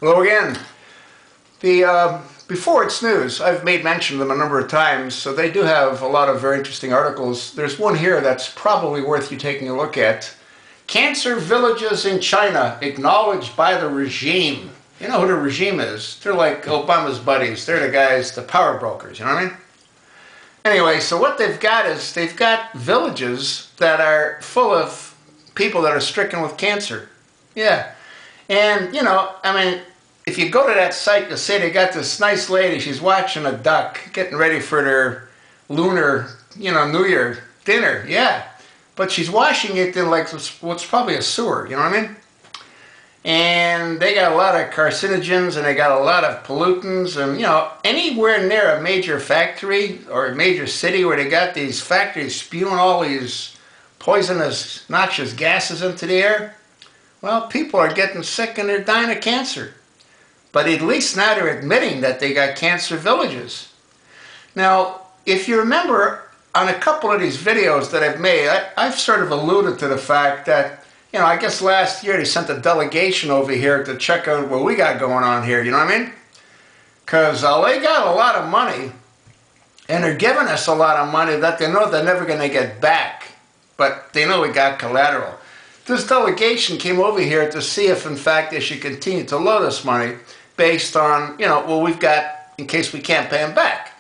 Hello again. Before it's news, I've made mention of them a number of times, so they do have a lot of very interesting articles. There's one here that's probably worth you taking a look at. Cancer villages in China acknowledged by the regime. You know who the regime is? They're like Obama's buddies. They're the guys, the power brokers, you know what I mean? Anyway, so what they've got is they've got villages that are full of people that are stricken with cancer. Yeah. And, you know, I mean, if you go to that site, you'll see they got this nice lady, she's watching a duck, getting ready for their lunar, New Year dinner, yeah. But she's washing it in like what's probably a sewer, you know what I mean? And they got a lot of carcinogens and they got a lot of pollutants and, anywhere near a major factory or a major city where they got these factories spewing all these poisonous, noxious gases into the air, well, people are getting sick and they're dying of cancer. But at least now they're admitting that they got cancer villages. Now, if you remember on a couple of these videos that I've made, I've sort of alluded to the fact that, I guess last year they sent a delegation over here to check out what we got going on here, you know what I mean? Because they got a lot of money, and they're giving us a lot of money that they know they're never going to get back. But they know we got collateral. This delegation came over here to see if, in fact, they should continue to loan us money based on, what we've got in case we can't pay them back.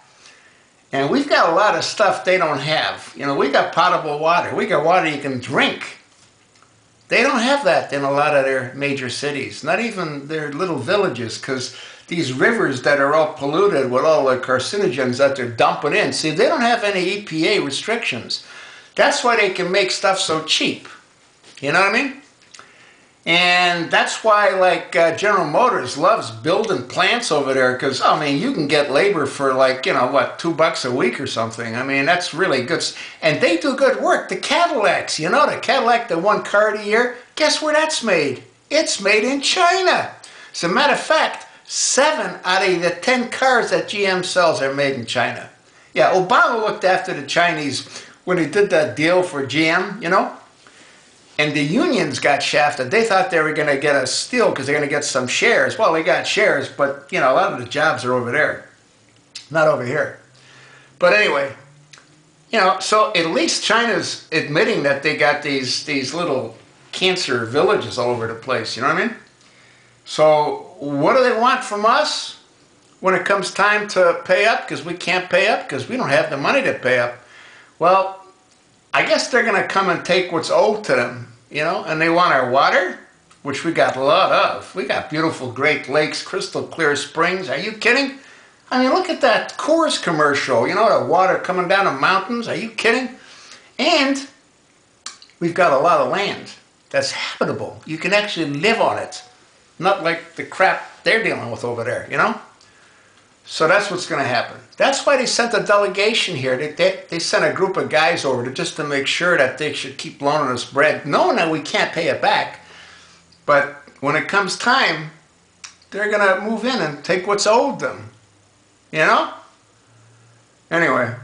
And we've got a lot of stuff they don't have. We got potable water. We got water you can drink. They don't have that in a lot of their major cities, not even their little villages, because these rivers that are all polluted with all the carcinogens that they're dumping in, see, they don't have any EPA restrictions. That's why they can make stuff so cheap. You know what I mean? And that's why, like, General Motors loves building plants over there because, you can get labor for, like, $2 a week or something. I mean, that's really good. And they do good work. The Cadillacs, the Cadillac, the one car of the year, guess where that's made? It's made in China. As a matter of fact, 7 out of the 10 cars that GM sells are made in China. Yeah, Obama looked after the Chinese when he did that deal for GM, And the unions got shafted. They thought they were going to get a steal because they're going to get some shares. Well, they got shares, but, a lot of the jobs are over there, not over here. But anyway, so at least China's admitting that they got these little cancer villages all over the place, you know what I mean? So what do they want from us when it comes time to pay up? Because we can't pay up because we don't have the money to pay up. Well, I guess they're going to come and take what's owed to them, and they want our water, which we got a lot of. We got beautiful Great Lakes, crystal clear springs. Are you kidding? I mean, look at that Coors commercial, the water coming down the mountains. Are you kidding? And we've got a lot of land that's habitable. You can actually live on it, not like the crap they're dealing with over there, So that's what's going to happen. That's why they sent a delegation here. They sent a group of guys over just to make sure that they should keep loaning us bread, knowing that we can't pay it back. But when it comes time, they're going to move in and take what's owed them. Anyway,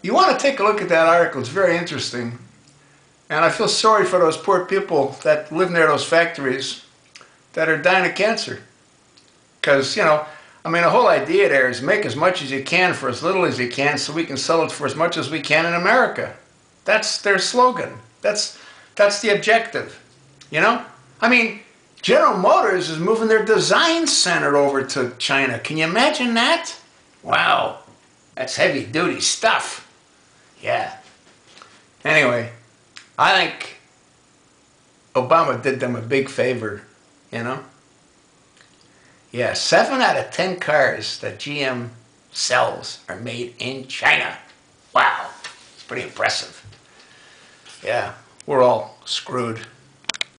you want to take a look at that article. It's very interesting. And I feel sorry for those poor people that live near those factories that are dying of cancer. Because, the whole idea there is make as much as you can for as little as you can so we can sell it for as much as we can in America. That's their slogan. That's the objective, General Motors is moving their design center over to China. Can you imagine that? Wow, that's heavy-duty stuff. Yeah. Anyway, I think Obama did them a big favor, Yeah, 7 out of 10 cars that GM sells are made in China. Wow, it's pretty impressive. Yeah, we're all screwed.